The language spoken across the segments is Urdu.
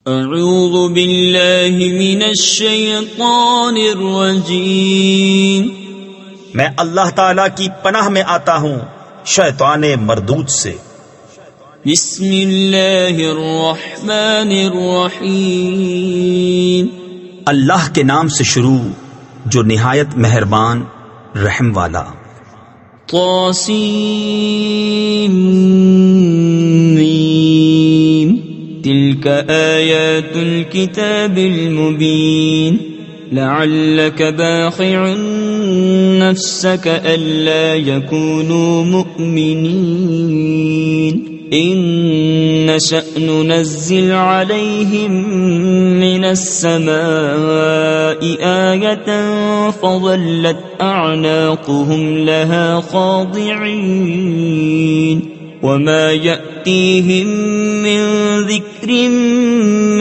اعوذ باللہ من الشیطان الرجیم، میں اللہ تعالی کی پناہ میں آتا ہوں شیطان مردود سے۔ بسم اللہ الرحمن الرحیم، اللہ کے نام سے شروع جو نہایت مہربان رحم والا۔ طاسیم تلك آیات الكتاب المبین لعلك باخع نفسك ألا يكونوا مؤمنين إن نشأ ننزل عليهم من السماء آية فظلت أعناقهم لها خاضعين وما يأتيهم من ذكر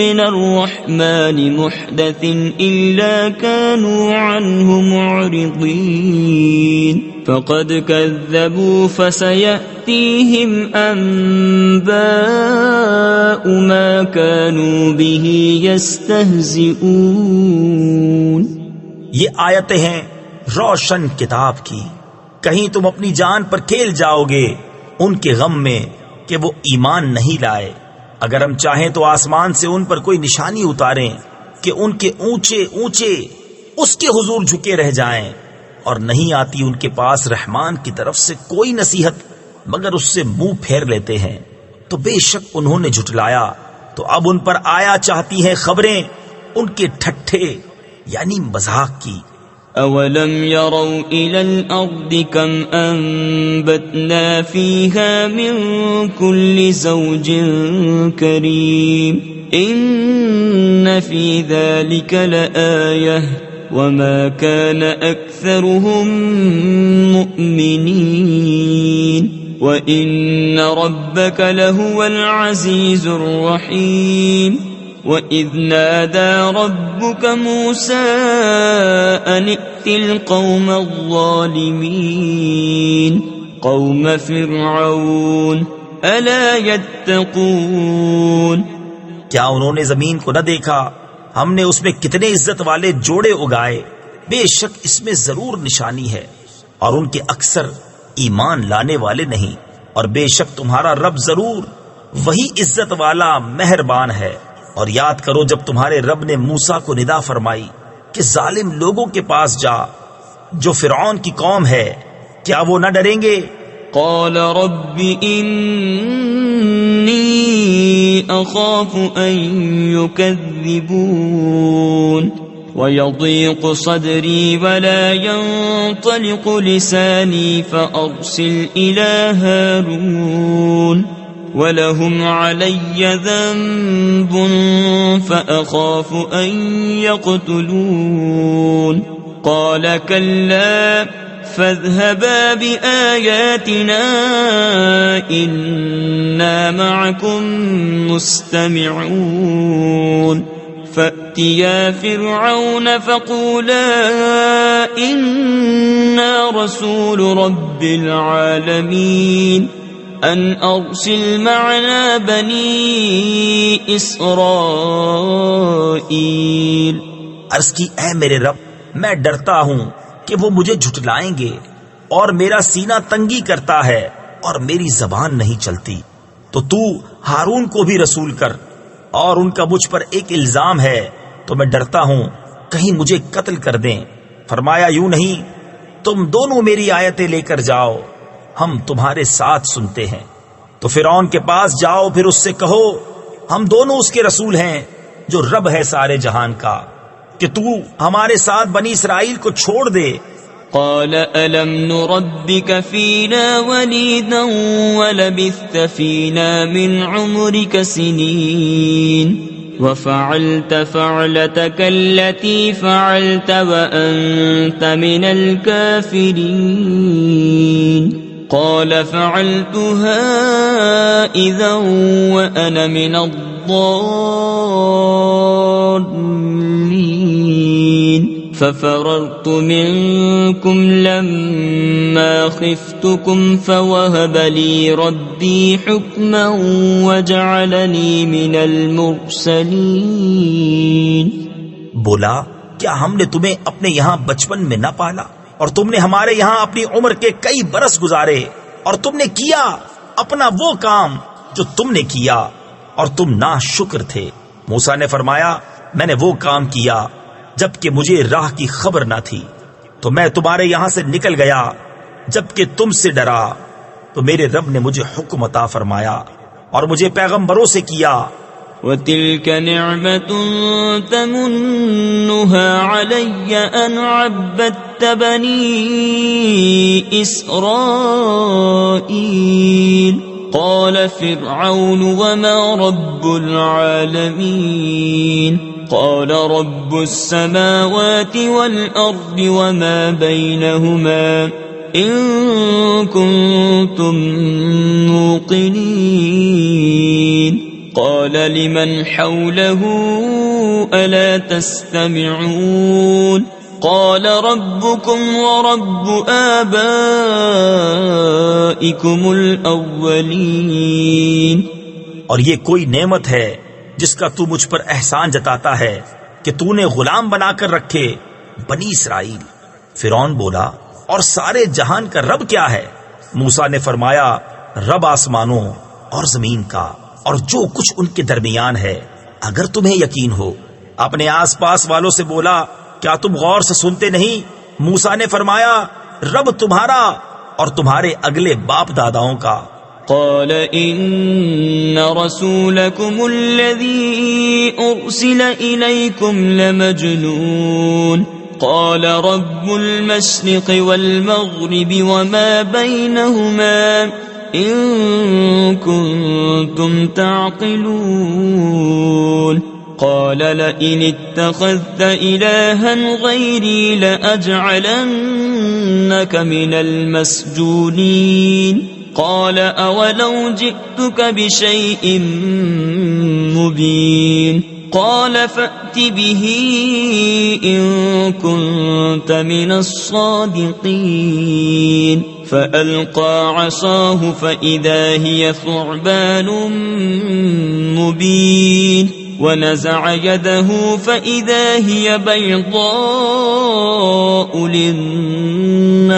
من الرحمن محدث إلا كانوا عنه معرضين فقد كذبوا فسيأتيهم أنباء ما كانوا به يستهزئون۔ یہ آیتیں ہیں روشن کتاب کی، کہیں تم اپنی جان پر کھیل جاؤ گے ان کے غم میں کہ وہ ایمان نہیں لائے۔ اگر ہم چاہیں تو آسمان سے ان پر کوئی نشانی اتاریں کہ ان کے اونچے اونچے اس کے حضور جھکے رہ جائیں، اور نہیں آتی ان کے پاس رحمان کی طرف سے کوئی نصیحت مگر اس سے منہ پھیر لیتے ہیں۔ تو بے شک انہوں نے جھٹلایا، تو اب ان پر آیا چاہتی ہیں خبریں ان کے ٹھٹھے یعنی مذاق کی۔ اولم يروا الى الارض كم انبتنا فيها من كل زوج كريم ان في ذلك لآية وما كان اكثرهم مؤمنين وان ربك لهو العزيز الرحيم وَإِذْ نَادَى رَبُّكَ مُوسَىٰ أَنِ ائْتِ الْقَوْمَ الظَّالِمِينَ قَوْمَ فِرْعَوْنَ أَلَا يَتَّقُونَ۔ کیا انہوں نے زمین کو نہ دیکھا؟ ہم نے اس میں کتنے عزت والے جوڑے اگائے، بے شک اس میں ضرور نشانی ہے، اور ان کے اکثر ایمان لانے والے نہیں، اور بے شک تمہارا رب ضرور وہی عزت والا مہربان ہے۔ اور یاد کرو جب تمہارے رب نے موسیٰ کو ندا فرمائی کہ ظالم لوگوں کے پاس جا جو فرعون کی قوم ہے، کیا وہ نہ ڈریں گے؟ قال رب انی اخاف ان يكذبون ويضيق صدري ولا ينطلق لساني فأرسل إلى هارون وَلَهُمْ عَلَيَّ ذَنبٌ فَأَخَافُ أَن يَقْتُلُونِ قَالَ كَلَّا فَاذْهَبَا بِآيَاتِنَا إِنَّا مَعَكُمْ مُسْتَمِعُونَ فَأْتِيَا فِرْعَوْنَ فَقُولَا إِنَّا رَسُولُ رَبِّ الْعَالَمِينَ ان ارسل معنا بنی اسرائیل۔ عرض کی اے میرے رب، میں ڈرتا ہوں کہ وہ مجھے جھٹلائیں گے، اور میرا سینہ تنگی کرتا ہے اور میری زبان نہیں چلتی، تو ہارون کو بھی رسول کر، اور ان کا مجھ پر ایک الزام ہے تو میں ڈرتا ہوں کہیں مجھے قتل کر دیں۔ فرمایا یوں نہیں، تم دونوں میری آیتیں لے کر جاؤ، ہم تمہارے ساتھ سنتے ہیں۔ تو فرعون کے پاس جاؤ، پھر اس سے کہو ہم دونوں اس کے رسول ہیں جو رب ہے سارے جہان کا، کہ تو ہمارے ساتھ بنی اسرائیل کو چھوڑ دے۔ قال ألم نربك فينا وليدا ولبثت فينا من عمرك سنين وفعلت فعلتك التي فعلت وأنت من الكافرين قال فعلتها إذا وأنا من الضالين ففررت منكم لما خفتكم فوهب لي ربي حكما وجعلني من المرسلين. بولا کیا ہم نے تمہیں اپنے یہاں بچپن میں نہ پالا اور تم نے ہمارے یہاں اپنی عمر کے کئی برس گزارے اور تم نے کیا اپنا وہ کام جو تم نے کیا اور تم ناشکر تھے. موسیٰ نے فرمایا میں نے وہ کام کیا جبکہ مجھے راہ کی خبر نہ تھی تو میں تمہارے یہاں سے نکل گیا جبکہ تم سے ڈرا تو میرے رب نے مجھے حکم عطا فرمایا اور مجھے پیغمبروں سے کیا. وَتِلْكَ نِعْمَةٌ تَمُنُّهَا عَلَيَّ أَنْ عَبَّدتَّ بَنِي إِسْرَائِيلَ. قَالَ فِرْعَوْنُ وَمَا رَبُّ الْعَالَمِينَ. قَالَ رَبُّ السَّمَاوَاتِ وَالْأَرْضِ وَمَا بَيْنَهُمَا إِن كُنتُم مُّوقِنِينَ. قال لمن حوله ألا تستمعون. قال ربكم ورب آبائكم الأولين. اور یہ کوئی نعمت ہے جس کا تو مجھ پر احسان جتاتا ہے کہ تو نے غلام بنا کر رکھے بنی اسرائیل. فرعون بولا اور سارے جہان کا رب کیا ہے؟ موسیٰ نے فرمایا رب آسمانوں اور زمین کا اور جو کچھ ان کے درمیان ہے اگر تمہیں یقین ہو. اپنے آس پاس والوں سے بولا کیا تم غور سے سنتے نہیں؟ موسیٰ نے فرمایا رب تمہارا اور تمہارے اگلے باپ داداؤں کا. قال إن رسولكم الذي أرسل إليكم لمجنون. قال رب المشرق والمغرب وما بينهما إن كنتم تعقلون. قال لئن اتخذت إلها غيري لأجعلنك من المسجونين. قال أولو جئتك بشيء مبين. قال فأت به إن كنت من الصادقين. فألقى عصاه فإذا هي ثعبان مبين. ونزع يده فإذا هي بيضاء للناظرين.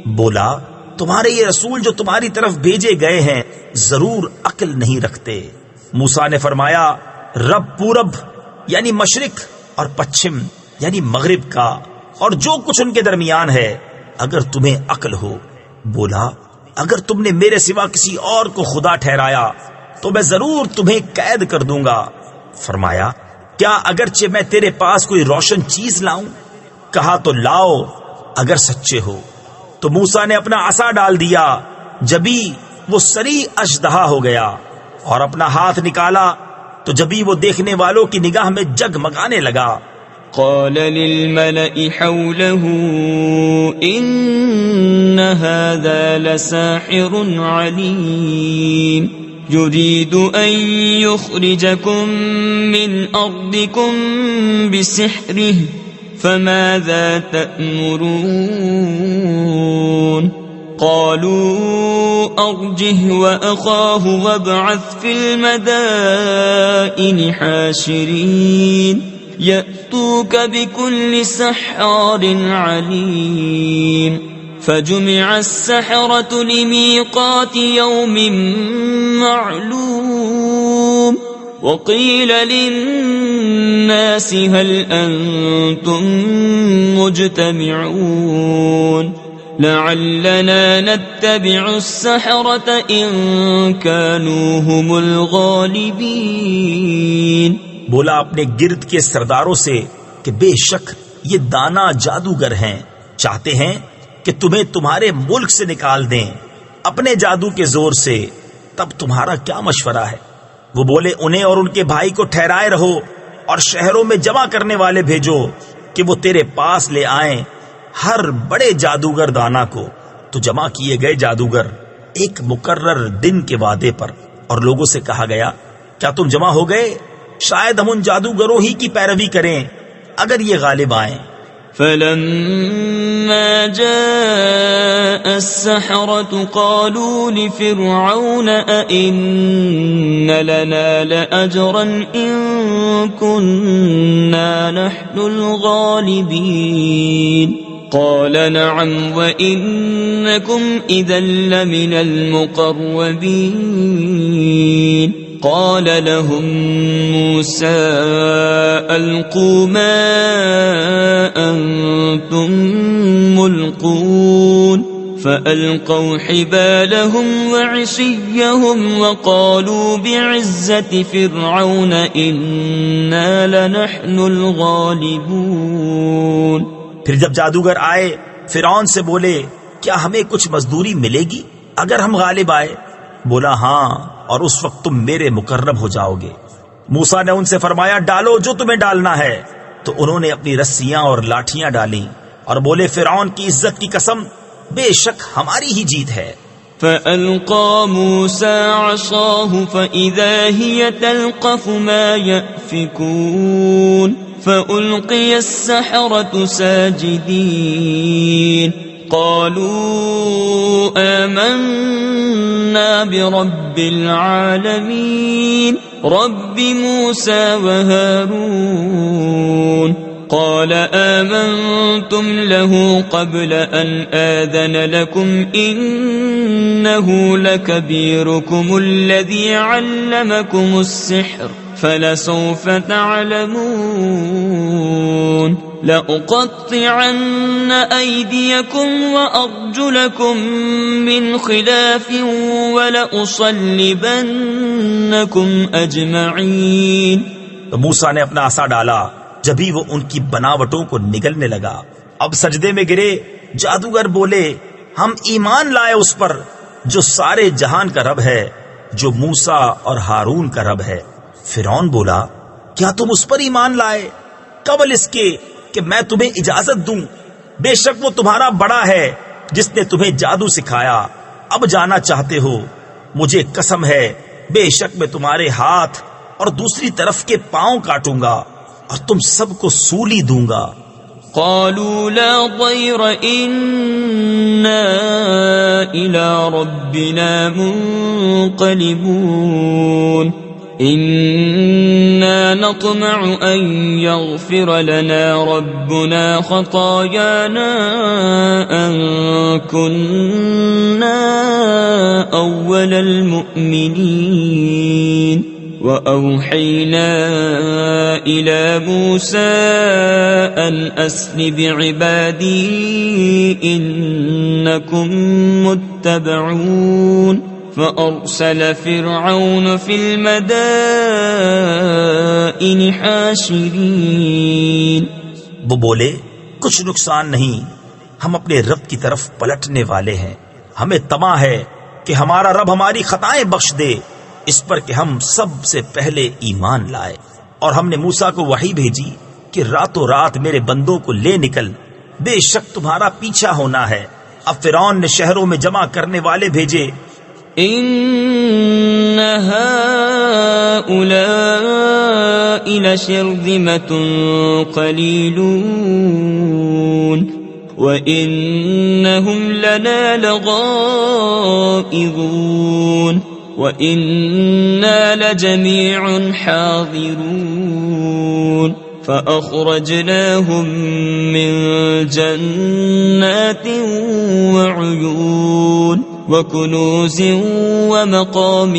بولا تمہارے یہ رسول جو تمہاری طرف بھیجے گئے ہیں ضرور عقل نہیں رکھتے. موسیٰ نے فرمایا رب پورب یعنی مشرق اور پچھم یعنی مغرب کا اور جو کچھ ان کے درمیان ہے اگر تمہیں عقل ہو. بولا اگر تم نے میرے سوا کسی اور کو خدا ٹھہرایا تو میں ضرور تمہیں قید کر دوں گا. فرمایا کیا اگرچہ میں تیرے پاس کوئی روشن چیز لاؤں؟ کہا تو لاؤ اگر سچے ہو. تو موسیٰ نے اپنا عصا ڈال دیا جبھی وہ سری اژدہا ہو گیا اور اپنا ہاتھ نکالا تو جبھی وہ دیکھنے والوں کی نگاہ میں جگمگانے لگا. قال للملأ حوله إن هذا لساحر عليم يريد أن يخرجكم من أرضكم بسحره فماذا تأمرون. قالوا أرجه وأخاه وابعث في المدائن حاشرين يأتوك بكل سحار عليم. فجمع السحرة لميقات يوم معلوم. وقيل للناس هل أنتم مجتمعون لعلنا نتبع السحرة إن كانوا هم الغالبين. بولا اپنے گرد کے سرداروں سے کہ بے شک یہ دانا جادوگر ہیں، چاہتے ہیں کہ تمہیں تمہارے ملک سے نکال دیں اپنے جادو کے زور سے. تب تمہارا کیا مشورہ ہے؟ وہ بولے انہیں اور ان کے بھائی کو ٹھہرائے رہو اور شہروں میں جمع کرنے والے بھیجو کہ وہ تیرے پاس لے آئیں ہر بڑے جادوگر دانا کو. تو جمع کیے گئے جادوگر ایک مقرر دن کے وعدے پر اور لوگوں سے کہا گیا کیا تم جمع ہو گئے؟ شاید ہم ان جادوگروں ہی کی پیروی کریں اگر یہ غالب آئیں۔ فلما جاء السحرة قالوا لفرعون أئن لنا لأجرا إن كنا نحن الغالبين قال نعم وإنكم إذا لمن المقربين قال لهم موسى ألقوا ما أنتم ملقون فألقوا حبالهم وعصيهم وقالوا بعزة فرعون إنا لنحن الغالبون۔ پھر جب جادوگر آئے فرعون سے بولے کیا ہمیں کچھ مزدوری ملے گی اگر ہم غالب آئے؟ بولا ہاں، اور اس وقت تم میرے مقرب ہو جاؤ گے۔ موسیٰ نے ان سے فرمایا ڈالو جو تمہیں ڈالنا ہے، تو انہوں نے اپنی رسیاں اور لاٹھیاں ڈالیں اور بولے فرعون کی عزت کی قسم بے شک ہماری ہی جیت ہے۔ فألقى موسى عصاه فإذا هي تلقف ما يأفكون فألقي السحرة ساجدين قالوا آمنا برب العالمين رب موسى وهارون قال آمنتم له قبل أن آذن لكم إنه لكبيركم الذي علمكم السحر فلسوف تعلمون لأقطعن أيديكم وأرجلكم من خلاف ولأصلبنكم أجمعين۔ تو موسیٰ نے اپنا عصا ڈالا، جبھی وہ ان کی بناوٹوں کو نگلنے لگا۔ اب سجدے میں گرے۔ جادوگر بولے ہم ایمان لائے اس پر جو سارے جہان کا رب ہے، جو موسیٰ اور ہارون کا رب ہے۔ فرعون بولا کیا تم اس پر ایمان لائے قبل اس کے کہ میں تمہیں اجازت دوں؟ بے شک وہ تمہارا بڑا ہے جس نے تمہیں جادو سکھایا۔ اب جانا چاہتے ہو؟ مجھے قسم ہے بے شک میں تمہارے ہاتھ اور دوسری طرف کے پاؤں کاٹوں گا اور تم سب کو سولی دوں گا۔ قالوا لا ضير إنا إلى ربنا منقلبون إنا نطمع أن يغفر لنا ربنا خطايانا أن كنا أول المؤمنين وأوحينا إلى موسى أن أسر بعبادي إنكم متبعون فأرسل فرعون في المدائن حاشرين۔ وہ بولے کچھ نقصان نہیں، ہم اپنے رب کی طرف پلٹنے والے ہیں، ہمیں طمع ہے کہ ہمارا رب ہماری خطائیں بخش دے اس پر کہ ہم سب سے پہلے ایمان لائے۔ اور ہم نے موسیٰ کو وحی بھیجی کہ راتوں رات میرے بندوں کو لے نکل، بے شک تمہارا پیچھا ہونا ہے۔ اب فرعون نے شہروں میں جمع کرنے والے بھیجے۔ إن هؤلاء لشرذمة قليلون وإنهم لنا لغائظون وإنا لجميع حاضرون فأخرجناهم من جنات وعيون وكنوز ومقام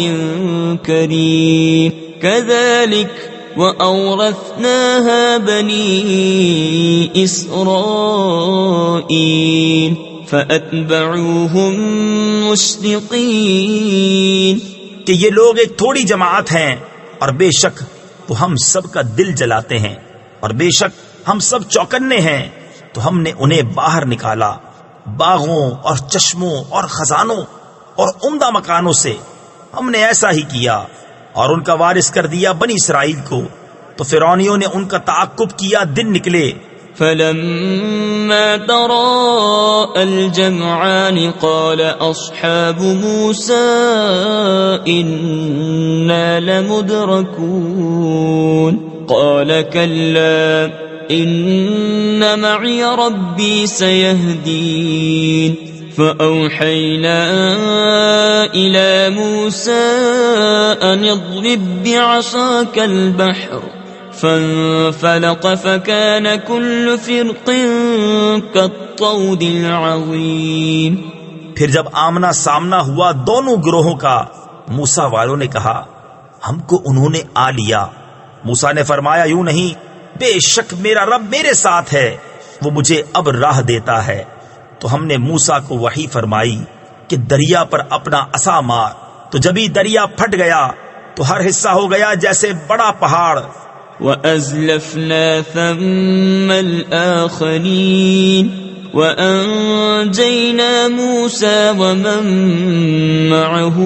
كريم كذلك وأورثناها بني إسرائيل فأتبعوهم مشرقين۔ کہ یہ لوگ ایک تھوڑی جماعت ہیں اور بے شک وہ ہم سب کا دل جلاتے ہیں اور بے شک ہم سب چوکنے ہیں، تو ہم نے انہیں باہر نکالا باغوں اور چشموں اور خزانوں اور عمدہ مکانوں سے۔ ہم نے ایسا ہی کیا اور ان کا وارث کر دیا بنی اسرائیل کو۔ تو فرعونیوں نے ان کا تعاقب کیا، دن نکلے۔ فلما تراءى الجمعان قال أصحاب موسى إنا لمدركون قال كلا إن معي ربي سيهدين فأوحينا إلى موسى أن اضرب بعصاك البحر فانفلق فكان كل فرق كالطود العظيم. پھر جب آمنا سامنا ہوا دونوں گروہوں کا، موسیٰ والوں نے کہا ہم کو انہوں نے آ لیا. موسیٰ نے فرمایا یوں نہیں، بے شک میرا رب میرے ساتھ ہے، وہ مجھے اب راہ دیتا ہے. تو ہم نے موسیٰ کو وحی فرمائی کہ دریا پر اپنا عصا مار. تو جبھی دریا پھٹ گیا تو ہر حصہ ہو گیا جیسے بڑا پہاڑ. وَأَزْلَفْنَا ثَمَّ الْآخَرِينَ وَأَنْجَيْنَا مُوسَى وَمَن مَّعَهُ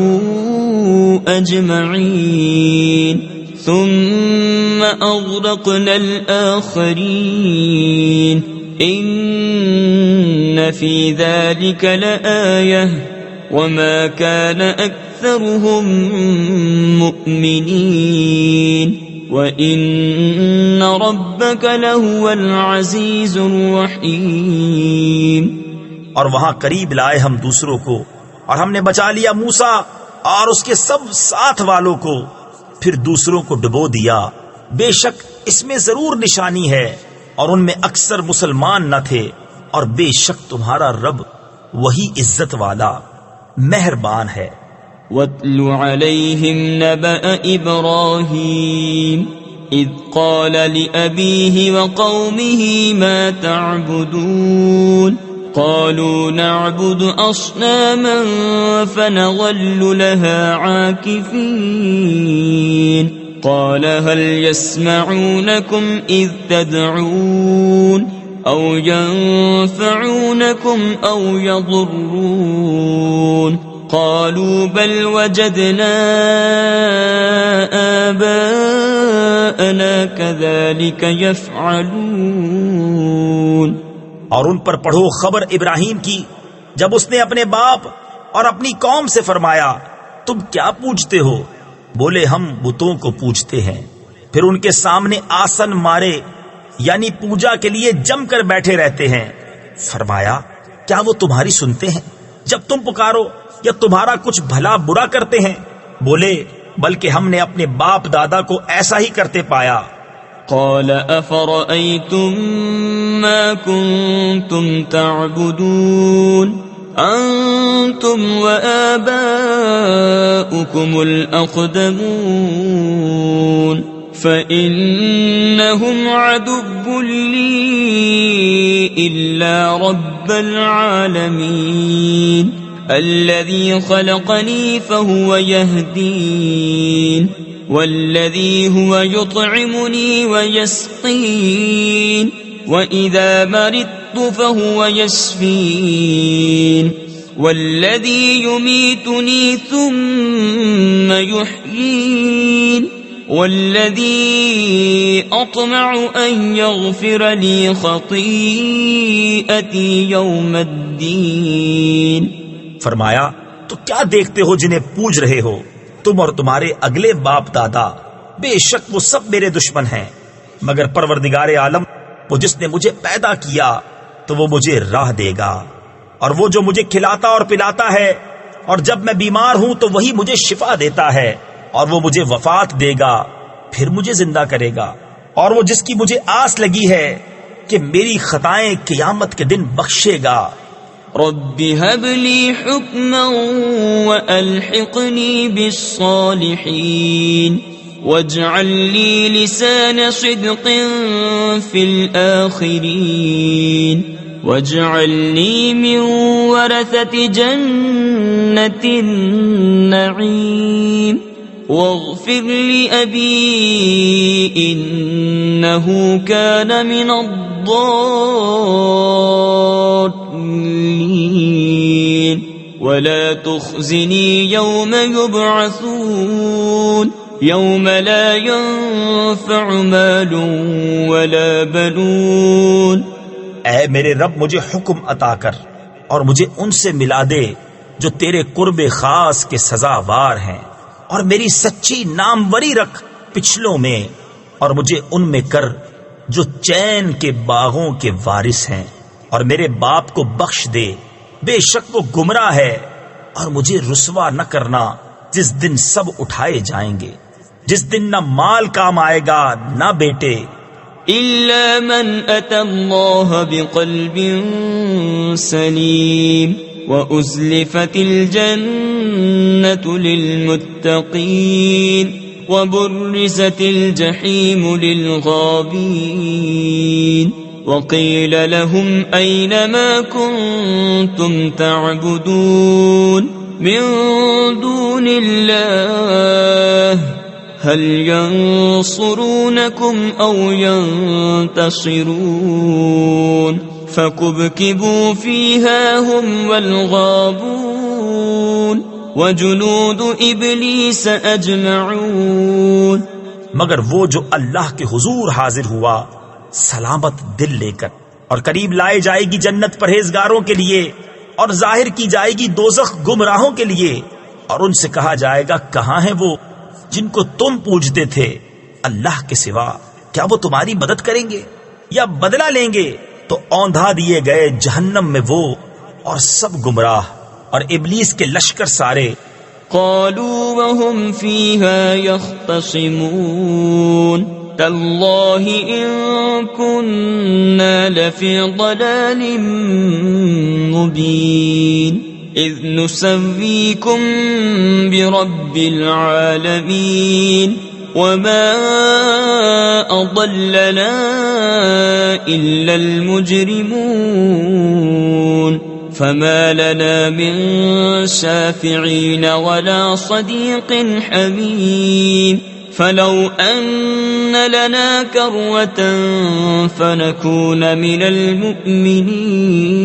أَجْمَعِينَ ثُمَّ أَغْرَقْنَا الْآخَرِينَ إِنَّ فِي ذَلِكَ لَآيَةً وَمَا كَانَ أَكْثَرُهُم مُؤْمِنِينَ وَإِنَّ رَبَّكَ لَهُوَ الْعَزِيزُ الرَّحِيمُ. اور وہاں قریب لائے ہم دوسروں کو، اور ہم نے بچا لیا موسیٰ اور اس کے سب ساتھ والوں کو، پھر دوسروں کو ڈبو دیا. بے شک اس میں ضرور نشانی ہے، اور ان میں اکثر مسلمان نہ تھے، اور بے شک تمہارا رب وہی عزت والا مہربان ہے. وَاتْلُ عَلَيْهِمْ نَبَأَ إِبْرَاهِيمَ إِذْ قَالَ لِأَبِيهِ وَقَوْمِهِ مَا تَعْبُدُونَ قَالُوا نَعْبُدُ أَصْنَامًا فَنَظَلُّ لَهَا عَاكِفِينَ قَالَ هَلْ يَسْمَعُونَكُمْ إِذْ تَدْعُونَ أَوْ يَنفَعُونَكُمْ أَوْ يَضُرُّونَ قالوا بل وجدنا آباءنا كذلك يفعلون. اور ان پر پڑھو خبر ابراہیم کی جب اس نے اپنے باپ اور اپنی قوم سے فرمایا تم کیا پوجتے ہو؟ بولے ہم بتوں کو پوجتے ہیں. پھر ان کے سامنے آسن مارے یعنی پوجا کے لیے جم کر بیٹھے رہتے ہیں. فرمایا کیا وہ تمہاری سنتے ہیں جب تم پکارو، یا تمہارا کچھ بھلا برا کرتے ہیں؟ بولے بلکہ ہم نے اپنے باپ دادا کو ایسا ہی کرتے پایا. قال افرأيتم ما كنتم تعبدون انتم وآباؤكم الأقدمون فإنهم عدو لي إلا رب العالمين الذي خلقني فهو يهدين والذي هو يطعمني ويسقين وإذا مرضت فهو يشفين والذي يميتني ثم يحيين والذي أطمع أن يغفر لي خطيئتي يوم الدين. فرمایا تو کیا دیکھتے ہو جنہیں پوج رہے ہو تم اور تمہارے اگلے باپ دادا؟ بے شک وہ سب میرے دشمن ہیں مگر پروردگار عالم وہ جس نے مجھے پیدا کیا تو وہ مجھے راہ دے گا، اور وہ جو مجھے کھلاتا اور پلاتا ہے، اور جب میں بیمار ہوں تو وہی مجھے شفا دیتا ہے، اور وہ مجھے وفات دے گا پھر مجھے زندہ کرے گا، اور وہ جس کی مجھے آس لگی ہے کہ میری خطائیں قیامت کے دن بخشے گا. رب هب لي حكما وألحقني بالصالحين واجعل لي لسان صدق في الآخرين واجعلني من ورثة جنة النعيم واغفر لأبي إنه كان من الضالين ولا تخزني يوم يبعثون يوم لا ينفع مال ولا بنون. اے میرے رب مجھے حکم عطا کر اور مجھے ان سے ملا دے جو تیرے قرب خاص کے سزاوار ہیں، اور میری سچی ناموری رکھ پچھلوں میں، اور مجھے ان میں کر جو چین کے باغوں کے وارث ہیں، اور میرے باپ کو بخش دے، بے شک وہ گمراہ ہے، اور مجھے رسوا نہ کرنا جس دن سب اٹھائے جائیں گے، جس دن نہ مال کام آئے گا نہ بیٹے، إلا من أتى الله بقلب سليم وأزلفت الجنة للمتقين وبرزت الجحيم للغابين وقيل لهم أين ما كنتم تعبدون من دون الله هل ينصرونكم أو ينتصرون فكبكبوا فيها هم والغابون وجنود إبليس أجمعون. مگر وہ جو اللہ کے حضور حاضر ہوا سلامت دل لے کر، اور قریب لائے جائے گی جنت پرہیزگاروں کے لیے، اور ظاہر کی جائے گی دوزخ گمراہوں کے لیے، اور ان سے کہا جائے گا کہاں ہیں وہ جن کو تم پوجتے تھے اللہ کے سوا؟ کیا وہ تمہاری مدد کریں گے یا بدلہ لیں گے؟ تو اوندھا دیے گئے جہنم میں وہ اور سب گمراہ اور ابلیس کے لشکر سارے. قالوا وهم فيها يختصمون تالله إن كنا لفي ضلال مبين إذ نسويكم برب العالمين وما أضلنا إلا المجرمون فما لنا من شافعين ولا صديق حميم فلو أن لنا كروة فنكون من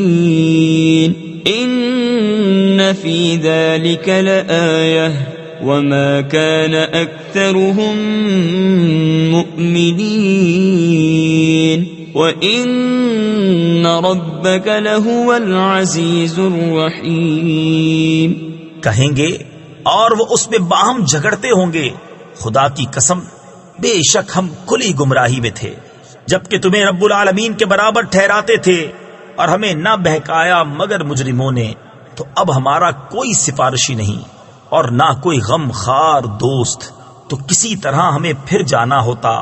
المؤمنين إن في ذلك لآية وما كان أكثرهم مؤمنين وإن ربك لهو العزيز الرحيم. کہیں گے اور وہ اس میں باہم جھگڑتے ہوں گے، خدا کی قسم بے شک ہم کھلی گمراہی میں تھے جبکہ تمہیں رب العالمین کے برابر ٹھہراتے تھے، اور ہمیں نہ بہکایا مگر مجرموں نے. تو اب ہمارا کوئی سفارشی نہیں اور نہ کوئی غم خار دوست، تو کسی طرح ہمیں پھر جانا ہوتا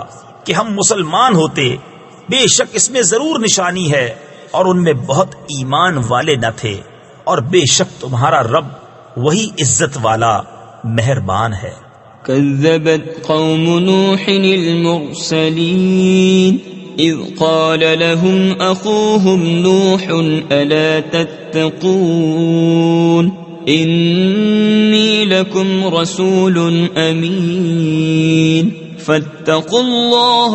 کہ ہم مسلمان ہوتے. بے شک اس میں ضرور نشانی ہے، اور ان میں بہت ایمان والے نہ تھے، اور بے شک تمہارا رب وہی عزت والا مہربان ہے. كذبت قوم نوح المرسلين إذ قال لهم أخوهم نوح ألا تتقون إني لكم رسول أمين فاتقوا الله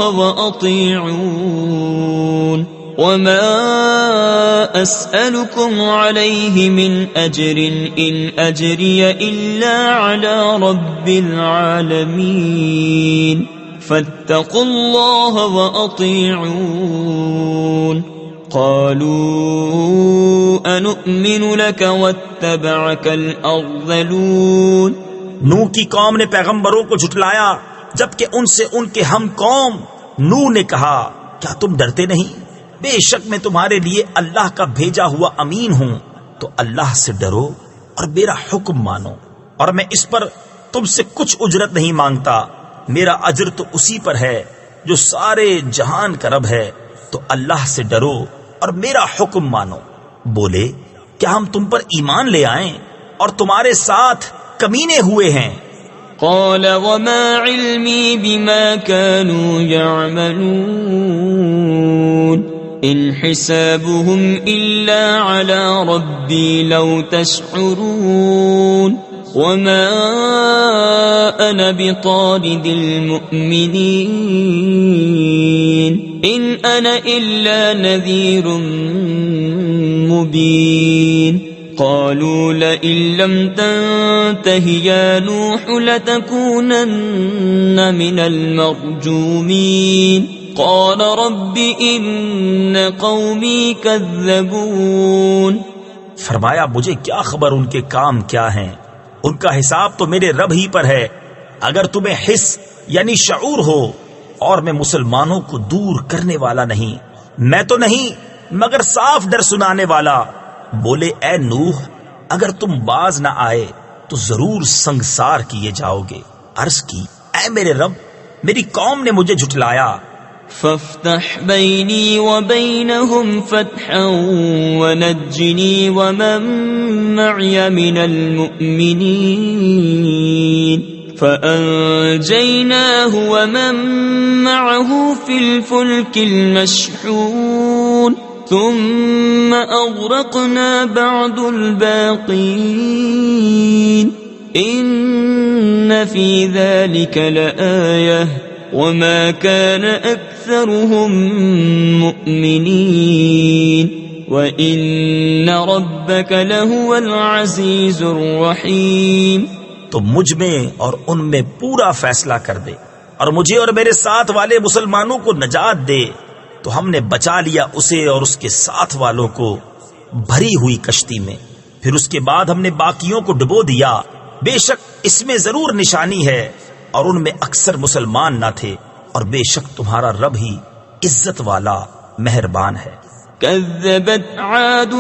وأطيعون وما أسألكم عليه من أجر إن أجري إلا على رب العالمين فاتقوا الله وأطيعون قالوا أنؤمن لك واتبعك الأرذلون. نوح کی قوم نے پیغمبروں کو جھٹلایا جبکہ ان سے ان کے ہم قوم. نوح نے کہا کیا تم ڈرتے نہیں؟ بے شک میں تمہارے لیے اللہ کا بھیجا ہوا امین ہوں، تو اللہ سے ڈرو اور میرا حکم مانو، اور میں اس پر تم سے کچھ اجرت نہیں مانگتا، میرا اجر تو اسی پر ہے جو سارے جہان کا رب ہے. تو اللہ سے ڈرو اور میرا حکم مانو. بولے کیا ہم تم پر ایمان لے آئیں اور تمہارے ساتھ کمینے ہوئے ہیں؟ قال وما علمي بما كانوا يعملون إن حسابهم إلا على ربي لو تشعرون وما أنا بطارد المؤمنين إن أنا إلا نذير مبين. قالوا لئن لم تنته يا نوح لتكونن من المرجومين قال رب إن قومي كذبون. فرمایا مجھے کیا خبر ان کے کام کیا ہیں، ان کا حساب تو میرے رب ہی پر ہے. اگر تمہیں حس یعنی شعور ہو اور میں مسلمانوں کو دور کرنے والا نہیں، میں تو نہیں مگر صاف ڈر سنانے والا۔ بولے اے نوح، اگر تم باز نہ آئے تو ضرور سنگسار کیے جاؤ گے۔ عرض کی اے میرے رب، میری قوم نے مجھے جھٹلایا۔ فافتح بيني وبينهم فتحا ونجني ومن معي من المؤمنين فأنجيناه ومن معه في الفلك المشحون ثم أغرقنا بعد الباقين إن في ذلك لآية وما كان أكثرهم مؤمنين وإن ربك لهو العزيز الرحيم۔ تو مجھ میں اور ان میں پورا فیصلہ کر دے اور مجھے اور میرے ساتھ والے مسلمانوں کو نجات دے۔ تو ہم نے بچا لیا اسے اور اس کے ساتھ والوں کو بھری ہوئی کشتی میں، پھر اس کے بعد ہم نے باقیوں کو ڈبو دیا۔ بے شک اس میں ضرور نشانی ہے اور ان میں اکثر مسلمان نہ تھے، اور بے شک تمہارا رب ہی عزت والا مہربان ہے۔ كذبت عاد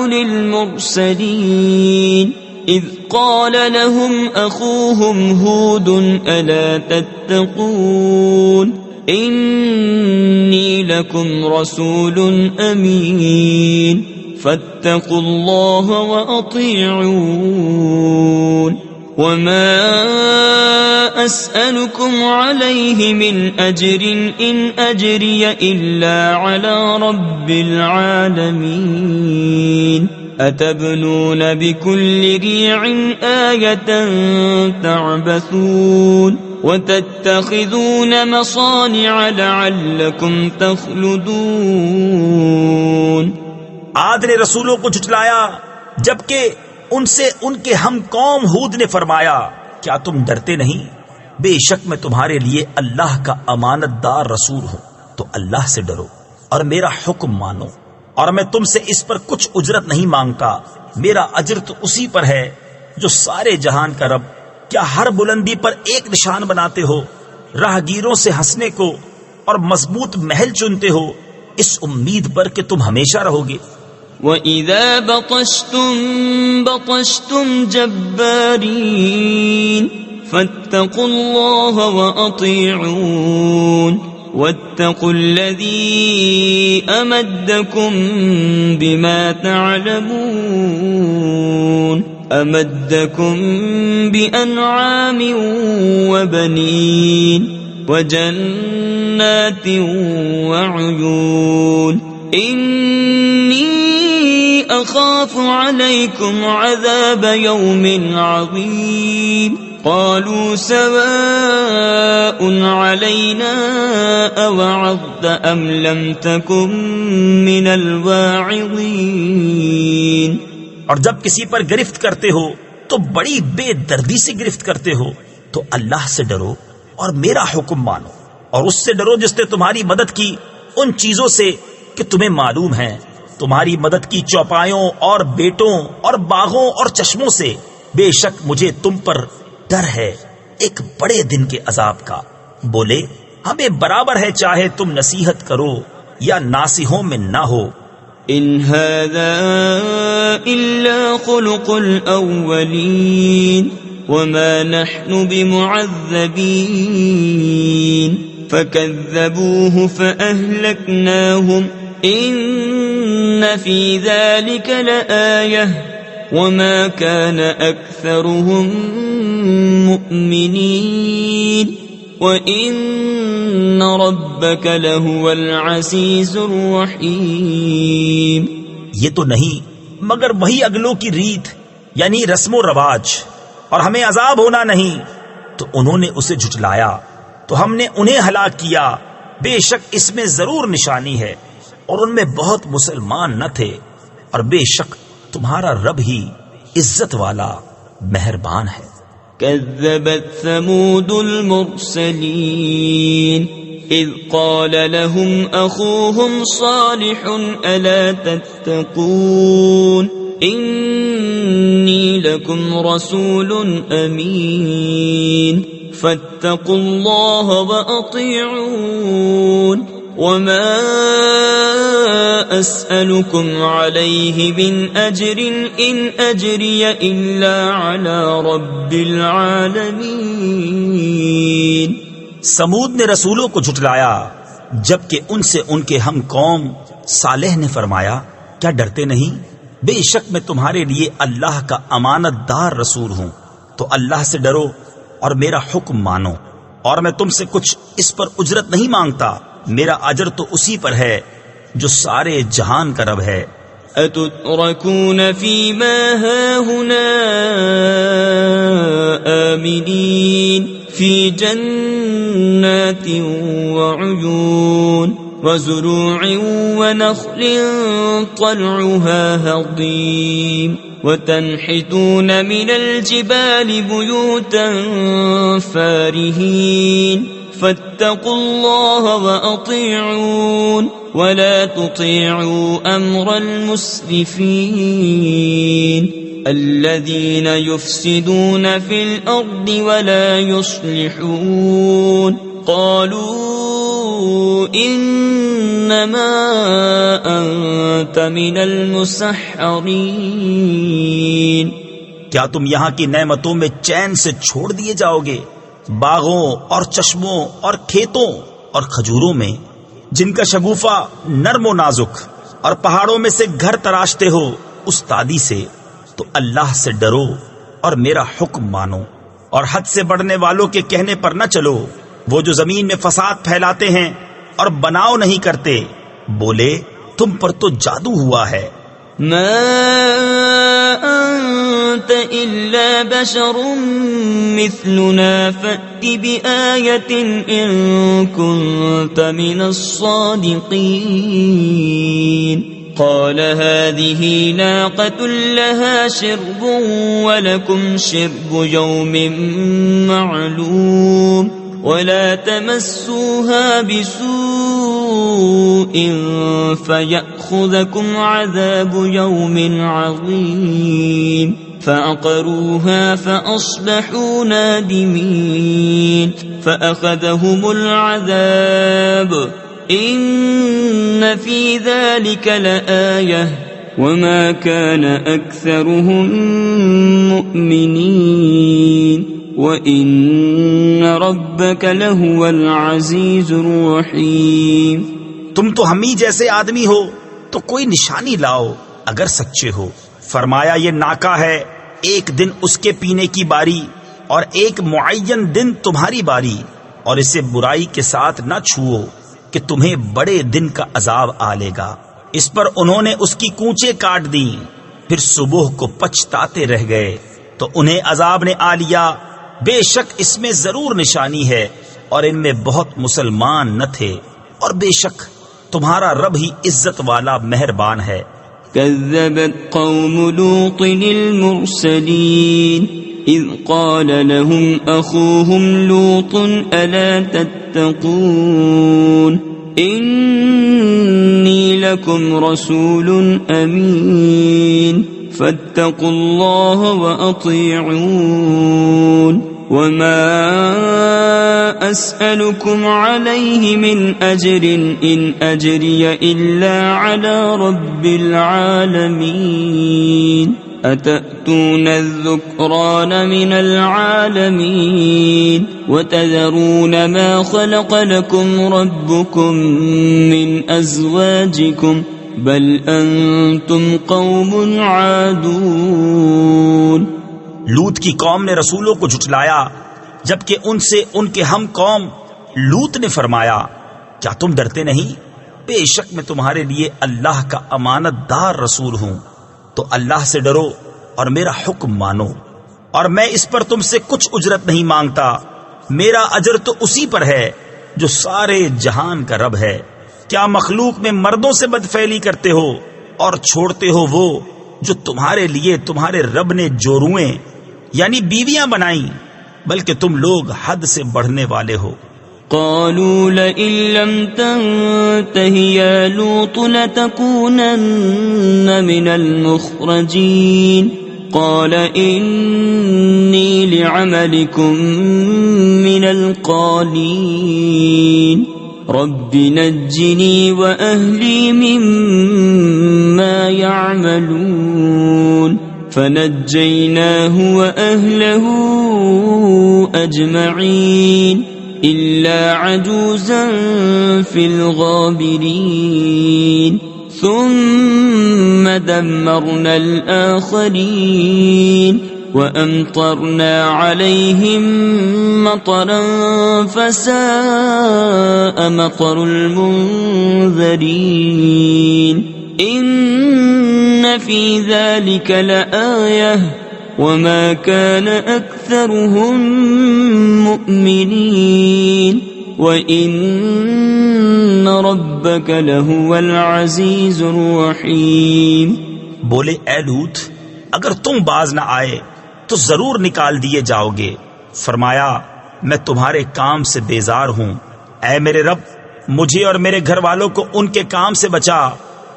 المرسلين إذ قال لهم أخوهم هود ألا تتقون إني لكم رسول أمين فاتقوا الله وأطيعون وما أسألكم عليه من أجر إن أجري إلا على رب العالمين أتبنون بكل ريع آية تعبثون وتتخذون مصانع لعلكم تخلدون۔ عاد نے رسولوں کو جھٹلایا جبکہ ان سے ان کے ہم قوم ہود نے فرمایا کیا تم ڈرتے نہیں؟ بے شک میں تمہارے لیے اللہ کا امانت دار رسول ہوں، تو اللہ سے ڈرو اور میرا حکم مانو، اور میں تم سے اس پر کچھ اجرت نہیں مانگتا، میرا اجر تو اسی پر ہے جو سارے جہان کا رب۔ کیا ہر بلندی پر ایک نشان بناتے ہو، راہگیروں سے ہنسنے کو اور مضبوط محل چنتے ہو اس امید پر کہ تم ہمیشہ رہو گے؟ وَإِذَا بَطَشْتُمْ بَطَشْتُمْ جَبَّارِينَ فَاتَّقُوا اللَّهَ وَأَطِيعُونَ وَاتَّقُوا الَّذِي أَمَدَّكُمْ بِمَا تَعْلَمُونَ أَمَدَّكُمْ بِأَنْعَامٍ وَبَنِينَ وَجَنَّاتٍ وَعُيُونٍ إِنِّي أَخَافُ عَلَيْكُمْ عَذَابَ يَوْمٍ عَظِيمٍ قالوا سواء علينا أوعظت أم لم تكن من الواعظين۔ اور جب کسی پر گرفت کرتے ہو تو بڑی بے دردی سے گرفت کرتے ہو، تو اللہ سے ڈرو اور میرا حکم مانو، اور اس سے ڈرو جس نے تمہاری مدد کی ان چیزوں سے کہ تمہیں معلوم ہے، تمہاری مدد کی چوپایوں اور بیٹوں اور باغوں اور چشموں سے۔ بے شک مجھے تم پر ڈر ہے ایک بڑے دن کے عذاب کا۔ بولے ہمیں برابر ہے چاہے تم نصیحت کرو یا ناصحوں میں نہ ہو۔ ان هذا الا خلق الاولین وما نحن بمعذبین فكذبوه فأهلكناهم ان في ذلك لآية وما كان أكثرهم مؤمنين وإن ربك لهو العزيز الرحيم۔ یہ تو نہیں مگر وہی اگلوں کی ریت یعنی رسم و رواج، اور ہمیں عذاب ہونا نہیں۔ تو انہوں نے اسے جھٹلایا تو ہم نے انہیں ہلاک کیا، بے شک اس میں ضرور نشانی ہے، اور ان میں بہت مسلمان نہ تھے، اور بے شک تمہارا رب ہی عزت والا مہربان ہے۔ كذبت ثمود المرسلين إذ قال لهم أخوهم صالح ألا تتقون إني لكم رسول أمين فاتقوا الله وأطيعون وما أسألكم عليه من أجر إن أجري إلا على رب العالمين. سمود نے رسولوں کو جھٹلایا جبکہ ان سے ان کے ہم قوم صالح نے فرمایا کیا ڈرتے نہیں؟ بے شک میں تمہارے لیے اللہ کا امانت دار رسول ہوں، تو اللہ سے ڈرو اور میرا حکم مانو، اور میں تم سے کچھ اس پر اجرت نہیں مانگتا، میرا اجر تو اسی پر ہے جو سارے جہان کا رب ہے. أتتركون فيما هاهنا آمنين في جنات وعيون وزروع ونخل طلعها هضيم وتنحتون من الجبال بيوتا فارهين فاتقوا الله وأطيعون ولا تطيعوا أمر المسرفين الذين يفسدون في الأرض ولا يصلحون. قالوا إنما أنت من المسحرين. کیا تم یہاں کی نعمتوں میں چین سے چھوڑ دیے جاؤ گے؟ باغوں اور چشموں اور کھیتوں اور کھجوروں میں جن کا شگوفہ نرم و نازک، اور پہاڑوں میں سے گھر تراشتے ہو استادی سے، تو اللہ سے ڈرو اور میرا حکم مانو، اور حد سے بڑھنے والوں کے کہنے پر نہ چلو، وہ جو زمین میں فساد پھیلاتے ہیں اور بناؤ نہیں کرتے. بولے تم پر تو جادو ہوا ہے. ما أنت إلا بشر مثلنا فأت بآية إن كنت من الصادقين. قال هذه ناقة لها شرب ولكم شرب يوم معلوم ولا تمسوها بسوء فيأخذكم عذاب يوم عظيم. فعقروها فأصبحوا نادمين فأخذهم العذاب إن في ذلك لآية وما كان أكثرهم مؤمنين وَإِنَّ رَبَّكَ لَهُوَ الْعَزِيزُ الرَّحِيمُ. تم تو ہم ہی جیسے آدمی ہو تو کوئی نشانی لاؤ اگر سچے ہو. فرمایا یہ ناکا ہے، ایک دن اس کے پینے کی باری اور ایک معین دن تمہاری باری، اور اسے برائی کے ساتھ نہ چھوؤ کہ تمہیں بڑے دن کا عذاب آ لے گا. اس پر انہوں نے اس کی کونچیں کاٹ دیں، پھر صبح کو پچھتاتے رہ گئے تو انہیں عذاب نے آ لیا. بے شک اس میں ضرور نشانی ہے، اور ان میں بہت مسلمان نہ تھے، اور بے شک تمہارا رب ہی عزت والا مہربان ہے. كذبت قوم لوط المرسلين إذ قال لهم أخوهم لوط ألا تتقون إني لكم رسول أمين فاتقوا الله وأطيعون وما أسألكم عليه من أجر إن أجري إلا على رب العالمين أتأتون الذكران من العالمين وتذرون ما خلق لكم ربكم من أزواجكم بل أنتم قوم عادون. لوط کی قوم نے رسولوں کو جھٹلایا جبکہ ان سے ان کے ہم قوم لوط نے فرمایا کیا تم ڈرتے نہیں؟ بے شک میں تمہارے لیے اللہ کا امانت دار رسول ہوں، تو اللہ سے ڈرو اور میرا حکم مانو، اور میں اس پر تم سے کچھ اجرت نہیں مانگتا، میرا اجر تو اسی پر ہے جو سارے جہان کا رب ہے. کیا مخلوق میں مردوں سے بدفعلی کرتے ہو اور چھوڑتے ہو وہ جو تمہارے لیے تمہارے رب نے جورویں یعنی بیویاں بنائیں، بلکہ تم لوگ حد سے بڑھنے والے ہو. قالوا لئن لم تنته يا لوط لتكونن من المخرجين قال إني لعملكم من القالين رب نجني وأهلي مما يعملون فنجيناه وأهله أجمعين إلا عجوزا في الغابرين ثم دمرنا الآخرين وأمطرنا عليهم مطرا فساء مطر المنذرين إن في ذلك لآية وما كان أكثرهم مؤمنين وإن ربك لهو العزيز الرحيم۔ بولے اے لوط، اگر تم باز نہ آئے تو ضرور نکال دیے جاؤ گے۔ فرمایا میں تمہارے کام سے بیزار ہوں، اے میرے رب مجھے اور میرے گھر والوں کو ان کے کام سے بچا۔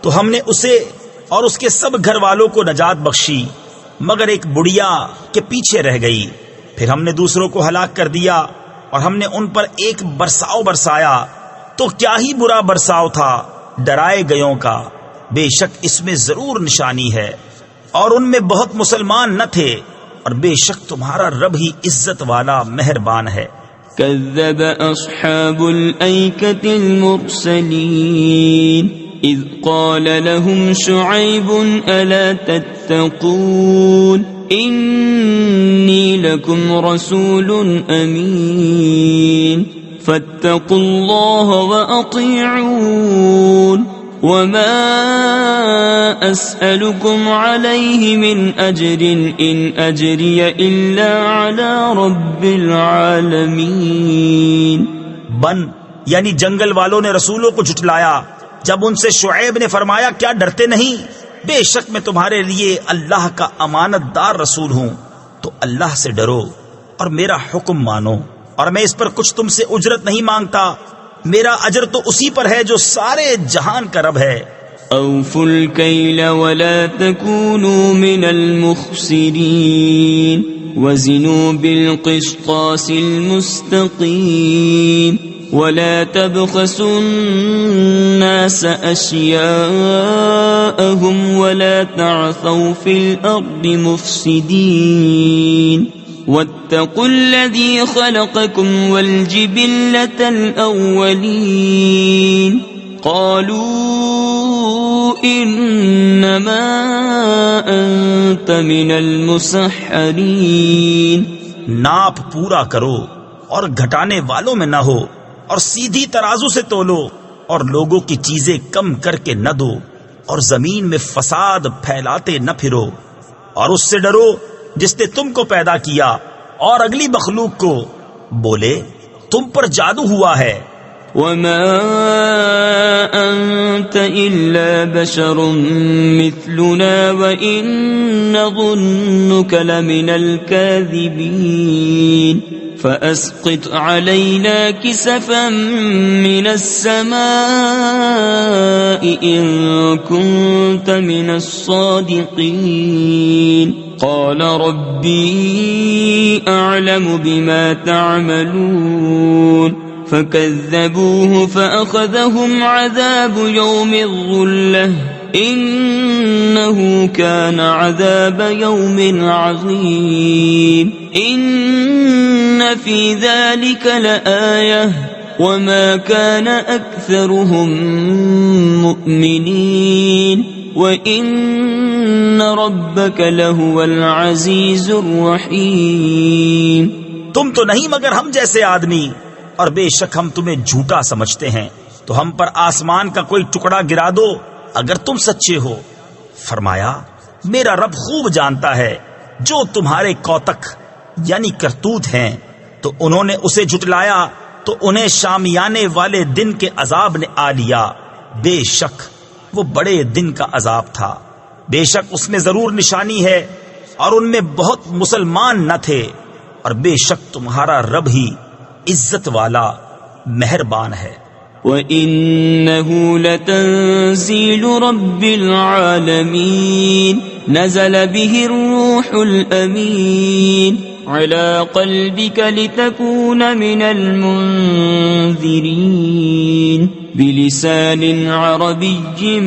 تو ہم نے اسے اور اس کے سب گھر والوں کو نجات بخشی مگر ایک بڑھیا کے پیچھے رہ گئی۔ پھر ہم نے دوسروں کو ہلاک کر دیا اور ہم نے ان پر ایک برساؤ برسایا تو کیا ہی برا برساؤ تھا ڈرائے گیوں کا۔ بے شک اس میں ضرور نشانی ہے اور ان میں بہت مسلمان نہ تھے، اور بے شک تمہارا رب ہی عزت والا مہربان ہے۔ كذب أصحاب الأيكة المرسلين إذ قال لهم شعيب ألا تتقون إني لكم رسول أمين فاتقوا الله وأطيعون وما أسألكم عليه من أجر إن أجري إلا على رب العالمين۔ بن یعنی جنگل والوں نے رسولوں کو جھٹلایا جب ان سے شعیب نے فرمایا کیا ڈرتے نہیں، بے شک میں تمہارے لیے اللہ کا امانت دار رسول ہوں، تو اللہ سے ڈرو اور میرا حکم مانو، اور میں اس پر کچھ تم سے اجرت نہیں مانگتا، میرا اجر تو اسی پر ہے جو سارے جہان کا رب ہے۔ أوفوا الكيل ولا تكونوا من المخسرين وزنوا بالقسطاس المستقيم ولا تبخسوا الناس أشياءهم ولا تعثوا في الأرض مفسدين واتقوا الذي خلقكم والجبلة الأولين قالوا إنما أنت من المسحرين۔ ناپ پورا کرو اور گھٹانے والوں میں نہ ہو، اور سیدھی ترازو سے تولو، اور لوگوں کی چیزیں کم کر کے نہ دو، اور زمین میں فساد پھیلاتے نہ پھرو، اور اس سے ڈرو جس نے تم کو پیدا کیا اور اگلی مخلوق کو۔ بولے تم پر جادو ہوا ہے۔ وما أنت إلا بشر مثلنا وإن نظنك لمن الكاذبين فأسقط علينا كسفا من السماء إن كنت من الصادقين قال ربي أعلم بما تعملون فكذبوه فأخذهم عذاب يوم الظلة إنه كان عذاب يوم عظيم إن في ذلك لآية وما كان أكثرهم مؤمنين وإن ربك لهو العزيز الرحيم۔ تم تو نہیں مگر ہم جیسے آدمی، اور بے شک ہم تمہیں جھوٹا سمجھتے ہیں، تو ہم پر آسمان کا کوئی ٹکڑا گرا دو اگر تم سچے ہو۔ فرمایا میرا رب خوب جانتا ہے جو تمہارے کوتک یعنی کرتوت ہیں۔ تو انہوں نے اسے جھٹلایا تو انہیں شامیانے والے دن کے عذاب نے آ لیا، بے شک وہ بڑے دن کا عذاب تھا۔ بے شک اس میں ضرور نشانی ہے اور ان میں بہت مسلمان نہ تھے، اور بے شک تمہارا رب ہی عزت والا مہربان ہے۔ وَإِنَّهُ لَتَنزِيلُ رَبِّ الْعَالَمِينَ نزل به الروح الأمين على قلبك لتكون من المنذرين بلسان عربي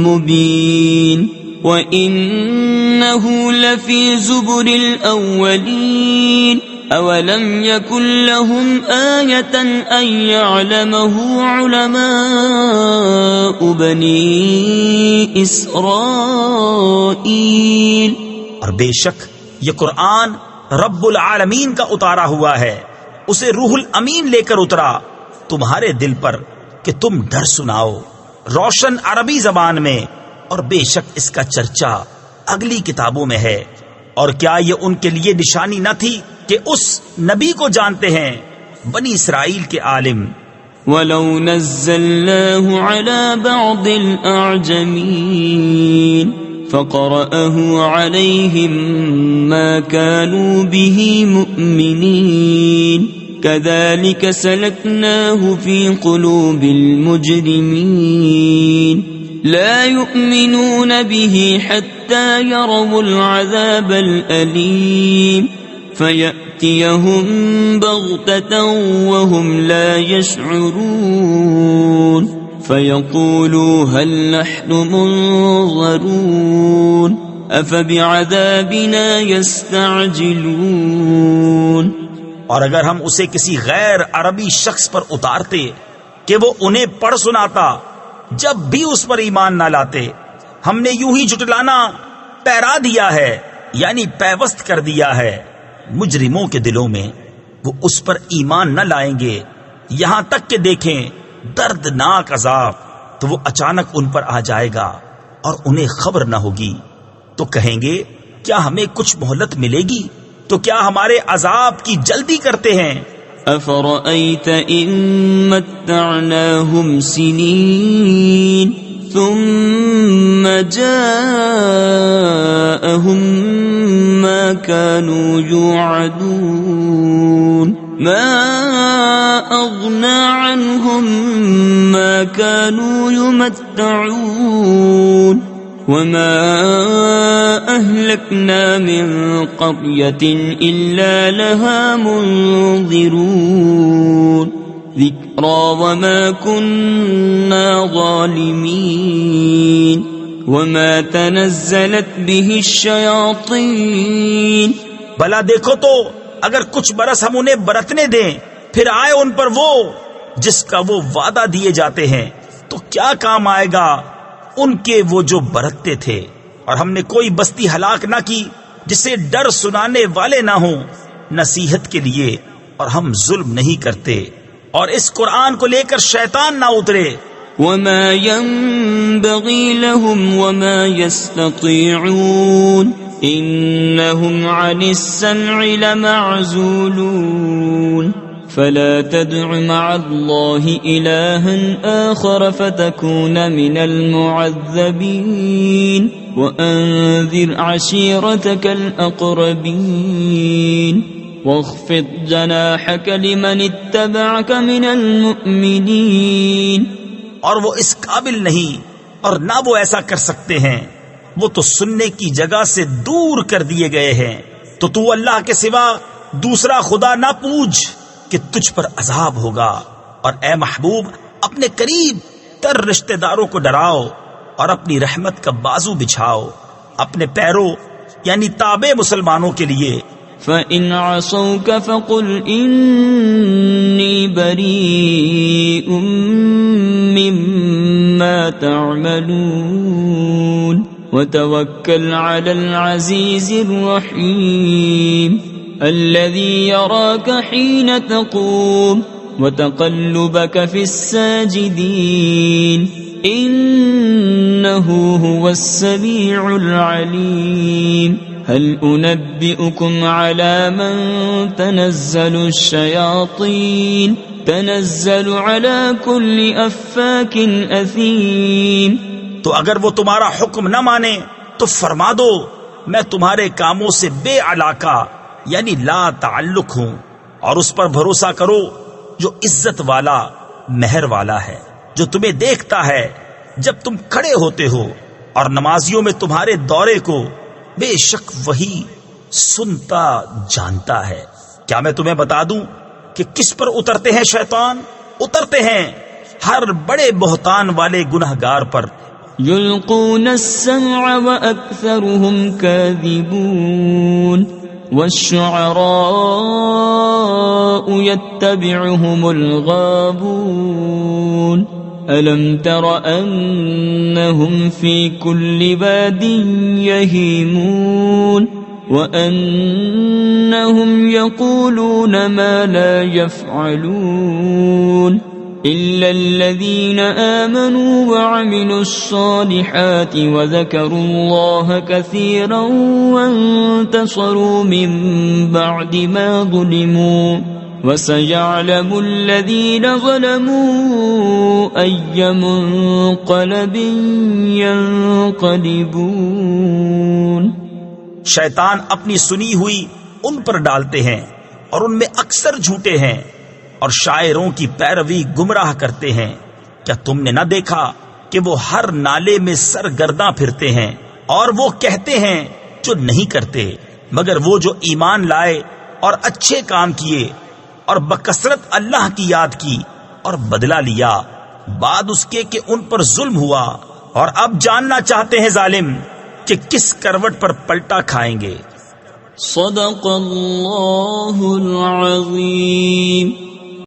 مبين وإنه لفي زبر الأولين أولم يكن لهم آية أن يعلمه علماء بني إسرائيل. اور بے شک یہ قرآن رب العالمین کا اتارا ہوا ہے، اسے روح الامین لے کر اترا تمہارے دل پر کہ تم ڈر سناؤ روشن عربی زبان میں، اور بے شک اس کا چرچا اگلی کتابوں میں ہے. اور کیا یہ ان کے لیے نشانی نہ تھی کہ اس نبی کو جانتے ہیں بنی اسرائیل کے عالم؟ وَلَوْ نَزَّلْنَاهُ عَلَى بَعْضِ الْأَعْجَمِينَ فَقَرَأَهُ عَلَيْهِمْ مَا كَانُوا بِهِ مُؤْمِنِينَ كَذَلِكَ سَلَكْنَاهُ فِي قُلُوبِ الْمُجْرِمِينَ لا يؤمنون به حتى يروا العذاب الأليم فيأتيهم بغتة وهم لا يشعرون فيقولوا هل نحن منظرون أفبعذابنا يستعجلون. اور اگر ہم اسے کسی غیر عربی شخص پر اتارتے کہ وہ انہیں پڑھ سناتا جب بھی اس پر ایمان نہ لاتے، ہم نے یوں ہی جھٹلانا پیرا دیا ہے، یعنی پیوست کر دیا ہے مجرموں کے دلوں میں. وہ اس پر ایمان نہ لائیں گے یہاں تک کہ دیکھیں دردناک عذاب، تو وہ اچانک ان پر آ جائے گا اور انہیں خبر نہ ہوگی. تو کہیں گے کیا ہمیں کچھ مہلت ملے گی؟ تو کیا ہمارے عذاب کی جلدی کرتے ہیں؟ أفرأيت إن متعناهم سنين ثم جاءهم ما كانوا يوعدون ما أغنى عنهم ما كانوا يمتعون وما أهلكنا من قرية إلا لها منذرون ذكرى وما كنا ظالمين وما تنزلت به الشياطين. بھلا دیکھو تو اگر کچھ برس ہم انہیں برتنے دیں پھر آئے ان پر وہ جس کا وہ وعدہ دیے جاتے ہیں، تو کیا کام آئے گا ان کے وہ جو برتتے تھے. اور ہم نے کوئی بستی ہلاک نہ کی جسے ڈر سنانے والے نہ ہوں نصیحت کے لیے، اور ہم ظلم نہیں کرتے. اور اس قرآن کو لے کر شیطان نہ اترے. وما ينبغي لهم وما يستطيعون إنهم عن السمع لمعزولون فلا تدع مع الله إلها آخر فتكون من المعذبين وأنذر عشيرتك الأقربين واخفض جناحك لمن اتبعك من المؤمنين. اور وہ اس قابل نہیں اور نہ وہ ایسا کر سکتے ہیں، وہ تو سننے کی جگہ سے دور کر دیے گئے ہیں. تو اللہ کے سوا دوسرا خدا نہ پوچھ کہ تجھ پر عذاب ہوگا. اور اے محبوب اپنے قریب تر رشتہ داروں کو ڈراؤ اور اپنی رحمت کا بازو بچھاؤ اپنے پیروں یعنی تابع مسلمانوں کے لیے. فَإِنْ عَصَوْكَ فَقُلْ إِنِّي بَرِيءٌ مِّمَّا تَعْمَلُونَ وَتَوَكَّلْ عَلَى الْعَزِيزِ الرَّحِيمِ الَّذِي يَرَاكَ حِينَ تَقُومُ وَتَقَلُّبَكَ فِي السَّاجِدِينَ إِنَّهُ هُوَ السَّمِيعُ الْعَلِيمُ. هل أنبئكم على من تنزل الشياطين تنزل على كل أفاك أثيم. تو اگر وہ تمہارا حکم نہ مانے تو فرما دو میں تمہارے کاموں سے بے علاقہ یعنی لا تعلق ہوں، اور اس پر بھروسہ کرو جو عزت والا مہر والا ہے، جو تمہیں دیکھتا ہے جب تم کھڑے ہوتے ہو اور نمازیوں میں تمہارے دورے کو بے شک وہی سنتا جانتا ہے۔ کیا میں تمہیں بتا دوں کہ کس پر اترتے ہیں شیطان؟ اترتے ہیں ہر بڑے بہتان والے گنہگار پر۔ يلقون السمع وأكثرهم كاذبون والشعراء يتبعهم الغابون ألم تر أنهم في كل واد يهيمون وأنهم يقولون ما لا يفعلون إلا الذين آمنوا وعملوا الصالحات وذكروا الله كثيرا وانتصروا من بعد ما ظلموا وسيعلم الذين ظلموا أي منقلب ينقلبون۔ شیطان اپنی سنی ہوئی ان پر ڈالتے ہیں اور ان میں اکثر جھوٹے ہیں، اور شاعروں کی پیروی گمراہ کرتے ہیں۔ کیا تم نے نہ دیکھا کہ وہ ہر نالے میں سرگرداں پھرتے ہیں، اور وہ کہتے ہیں جو نہیں کرتے، مگر وہ جو ایمان لائے اور اچھے کام کیے اور بکثرت اللہ کی یاد کی اور بدلہ لیا بعد اس کے کہ ان پر ظلم ہوا، اور اب جاننا چاہتے ہیں ظالم کہ کس کروٹ پر پلٹا کھائیں گے۔ صدق اللہ العظیم۔